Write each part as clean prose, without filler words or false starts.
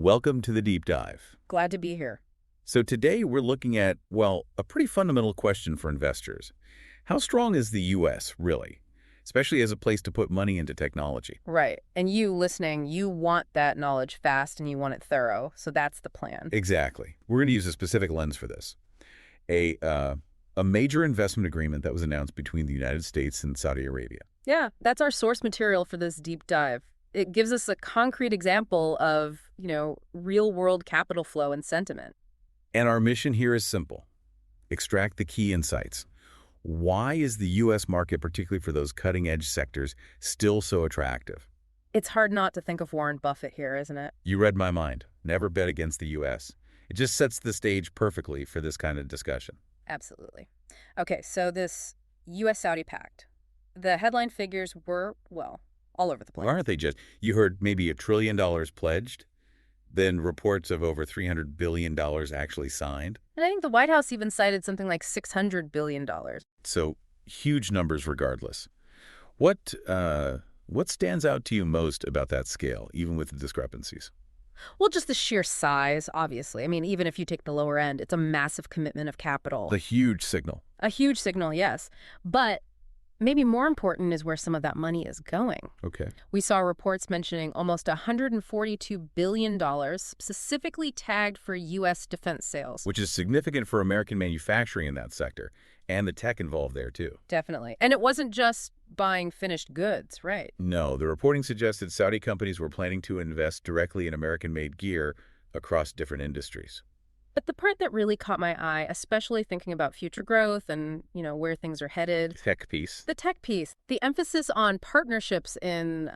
welcome to the deep dive. Glad to be here. So today we're looking at, well, a pretty fundamental question for investors. How strong is the U.S. really, especially as a place to put money into technology? Right. And you listening, you want that knowledge fast and you want it thorough. So that's the plan. Exactly. We're going to use a specific lens for this. A major investment agreement that was announced between the United States and Saudi Arabia. Yeah, that's our source material for this deep dive. It gives us a concrete example of, real-world capital flow and sentiment. And our mission here is simple. Extract the key insights. Why is the U.S. market, particularly for those cutting-edge sectors, still so attractive? It's hard not to think of Warren Buffett here, isn't it? You read my mind. Never bet against the U.S. It just sets the stage perfectly for this kind of discussion. Absolutely. Okay, so this U.S.-Saudi pact. The headline figures were, well, all over the place. Well, aren't they just? You heard maybe $1 trillion pledged, then reports of over $300 billion actually signed. And I think the White House even cited something like $600 billion. So huge numbers regardless. What stands out to you most about that scale, even with the discrepancies? Well, just the sheer size, obviously. I mean, even if you take the lower end, it's a massive commitment of capital. The huge signal. A huge signal, yes. But maybe more important is where some of that money is going. Okay. We saw reports mentioning almost $142 billion specifically tagged for U.S. defense sales. Which is significant for American manufacturing in that sector, and the tech involved there, too. Definitely. And it wasn't just buying finished goods, right? No, the reporting suggested Saudi companies were planning to invest directly in American-made gear across different industries. But the part that really caught my eye, especially thinking about future growth and, where things are headed. Tech piece. The tech piece. The emphasis on partnerships in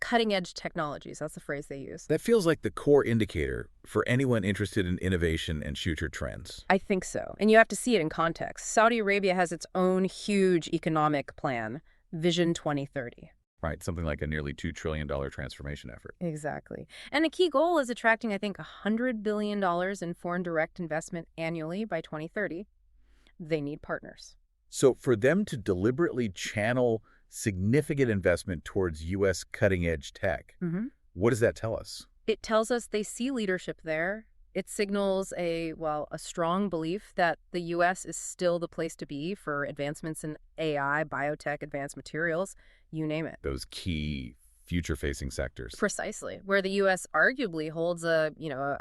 cutting-edge technologies. That's the phrase they use. That feels like the core indicator for anyone interested in innovation and future trends. I think so. And you have to see it in context. Saudi Arabia has its own huge economic plan, Vision 2030. Right, something like a nearly $2 trillion transformation effort. Exactly. And a key goal is attracting, I think, $100 billion in foreign direct investment annually by 2030. They need partners. So for them to deliberately channel significant investment towards U.S. cutting-edge tech, what does that tell us? It tells us they see leadership there. It signals a strong belief that the U.S. is still the place to be for advancements in AI, biotech, advanced materials, you name it. Those key future-facing sectors. Precisely, where the U.S. arguably holds a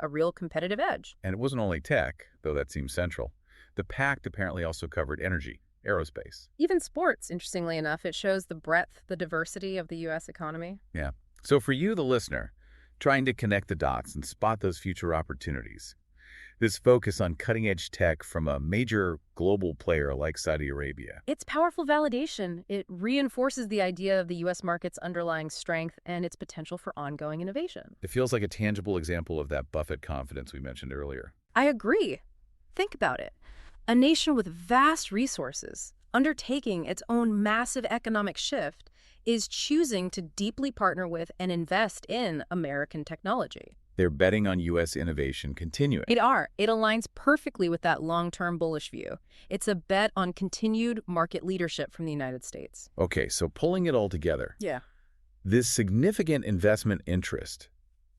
real competitive edge. And it wasn't only tech, though that seems central. The pact apparently also covered energy, aerospace. Even sports, interestingly enough. It shows the breadth, the diversity of the U.S. economy. Yeah. So for you, the listener, trying to connect the dots and spot those future opportunities, this focus on cutting-edge tech from a major global player like Saudi Arabia. It's powerful validation. It reinforces the idea of the U.S. market's underlying strength and its potential for ongoing innovation. It feels like a tangible example of that Buffett confidence we mentioned earlier. I agree. Think about it. A nation with vast resources, undertaking its own massive economic shift, is choosing to deeply partner with and invest in American technology. They're betting on U.S. innovation continuing. It aligns perfectly with that long-term bullish view. It's a bet on continued market leadership from the United States. Okay, so pulling it all together. Yeah. This significant investment interest,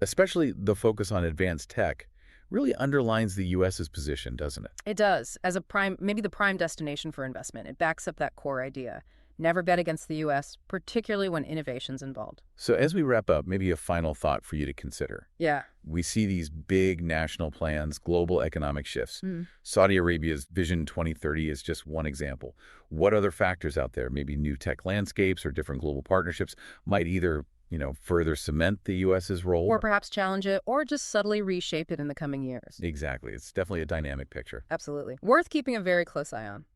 especially the focus on advanced tech, really underlines the U.S.'s position, doesn't it? It does. As maybe the prime destination for investment. It backs up that core idea. Never bet against the U.S., particularly when innovation's involved. So as we wrap up, maybe a final thought for you to consider. Yeah. We see these big national plans, global economic shifts. Saudi Arabia's Vision 2030 is just one example. What other factors out there, maybe new tech landscapes or different global partnerships, might either further cement the U.S.'s role? Or perhaps challenge it, or just subtly reshape it in the coming years. Exactly. It's definitely a dynamic picture. Absolutely. Worth keeping a very close eye on.